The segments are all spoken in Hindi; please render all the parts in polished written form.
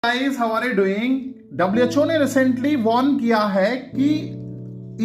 Guys how are you doing. WHO ने रिसेंटली वार्न किया है कि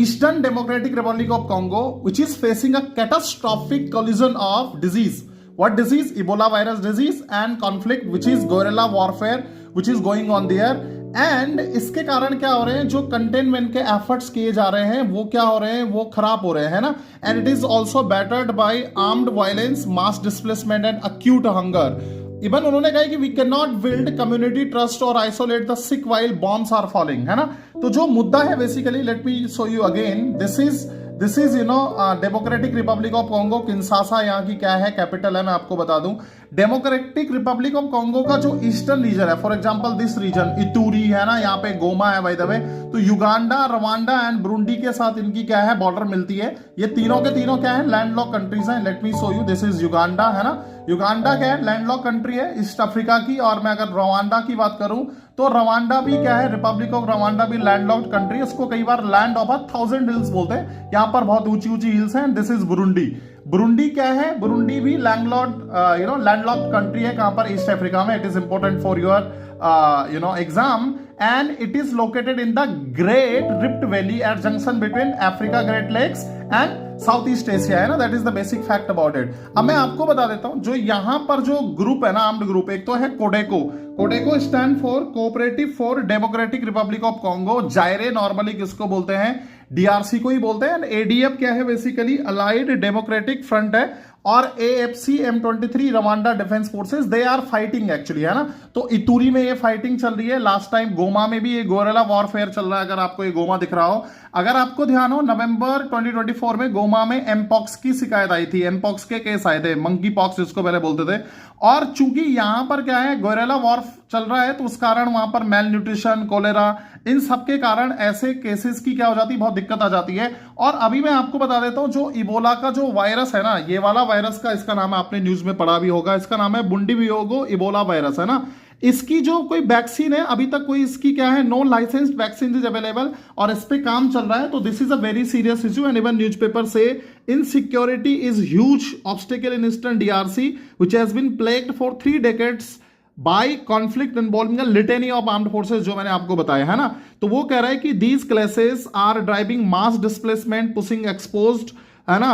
eastern Democratic Republic of Congo which is facing a catastrophic collision of disease. What disease? Ebola virus disease and conflict which is guerrilla warfare which is going on there. And इसके कारण क्या हो रहे हैं, जो कंटेनमेंट के एफर्ट्स किए जा रहे हैं वो क्या हो रहे हैं, वो खराब हो रहे हैं ना। And it is also battered by armed violence, mass displacement and acute hunger. Even उन्होंने कहा कि we can not build community trust or isolate the sick while bombs are falling, है ना। तो जो मुद्दा है basically, let me show you again, this is you know Democratic Republic of Congo, Kinshasa यहाँ की क्या है, कैपिटल है, मैं आपको बता दूं। डेमोक्रेटिक रिपब्लिक ऑफ कॉन्गो का जो ईस्टर्न रीजन है, फॉर एग्जांपल दिस रीजन इतूरी है ना, यहाँ पे गोमा है बाय द वे। तो युगांडा, रवांडा एंड ब्रुंडी के साथ इनकी क्या है, बॉर्डर मिलती है। ये तीनों के तीनों क्या है, लैंडलॉक कंट्रीज हैं। Late me show you, this is Uganda, है ना। युगांडा क्या है, लैंडलॉक कंट्री है ईस्ट अफ्रीका की। और मैं अगर रवांडा की बात करूं तो रवांडा भी क्या है, रिपब्लिक ऑफ रवांडा भी लैंडलॉक्ड कंट्री। उसको कई बार लैंड ऑफ 1000 हिल्स बोलते हैं, यहाँ पर बहुत ऊंची ऊंची हिल्स हैं। This is Burundi. बुरुंडी क्या है, बुरुंडी भी लैंडलॉक्ड कंट्री है, कहां पर, ईस्ट अफ्रीका में। It is important for your exam. and it is located in the Great Rift Valley at junction between Africa Great Lakes and Southeast Asia, है ना। That is the basic fact about it. अब मैं आपको बता देता हूं, जो यहां पर जो ग्रुप है ना, आर्म्ड ग्रुप, एक तो है कोडेको। कोडेको stand for cooperative for democratic Republic of Congo. जायरे normally किसको बोलते हैं, डीआरसी को ही बोलते हैं। एडीएफ क्या है, बेसिकली अलाइड डेमोक्रेटिक फ्रंट है। और AFC M23 Rwanda Defence Forces, they are fighting actually, है ना। तो इतूरी में ये फाइटिंग चल रही है। लास्ट टाइम गोमा में भी ये गोरिल्ला वॉरफेयर चल रहा है, अगर आपको ये गोमा दिख रहा हो। अगर आपको ध्यान हो, नवंबर 2024 में गोमा में एमपॉक्स की शिकायत आई थी। एमपॉक्स के केस आए थे, मंकी पॉक्स जिसको पहले बोलते थे। और चूंकि यहां पर क्या है, गोरिल्ला वॉर चल रहा है, तो उस कारण वहां पर मेल न्यूट्रिशन, कोलेरा, इन सब के कारण ऐसे केसेस की क्या हो जाती है, बहुत दिक्कत आ जाती है। और अभी मैं आपको बता देता हूं, जो इबोला का जो वायरस है ना, ये वाला वायरस का, इसका नाम है, आपने न्यूज में पढ़ा भी होगा, इसका नाम है बुंडीबुयोगो इबोला वायरस, है ना। इसकी जो कोई वैक्सीन है, अभी तक कोई इसकी क्या है, no licensed vaccine is available, और इस पे काम चल रहा है। तो this is a very serious issue and even newspaper से insecurity is huge obstacle in eastern DRC which has been plagued for 3 decades by conflict involving a litany of armed forces, जो मैंने आपको बताया, है ना। तो वो कह रहा है कि these clashes are driving mass displacement, pushing exposed, है ना,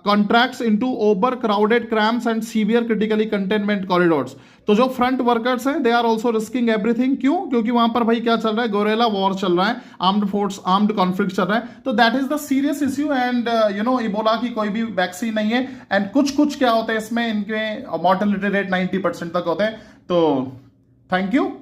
contracts into overcrowded cramps and severe critically containment corridors. तो जो फ्रंट वर्कर्स हैं, they are also risking everything. क्यों? क्योंकि वहां पर भाई क्या चल रहा है, गोरिल्ला वॉर चल रहा है, आर्म्ड कॉन्फ्लिक्ट चल रहा है। तो that is the serious issue. And Ebola की कोई भी वैक्सीन नहीं है। एंड कुछ क्या होता है इसमें, इनके मॉर्टेलिटी रेट 90% तक होते हैं। तो थैंक यू।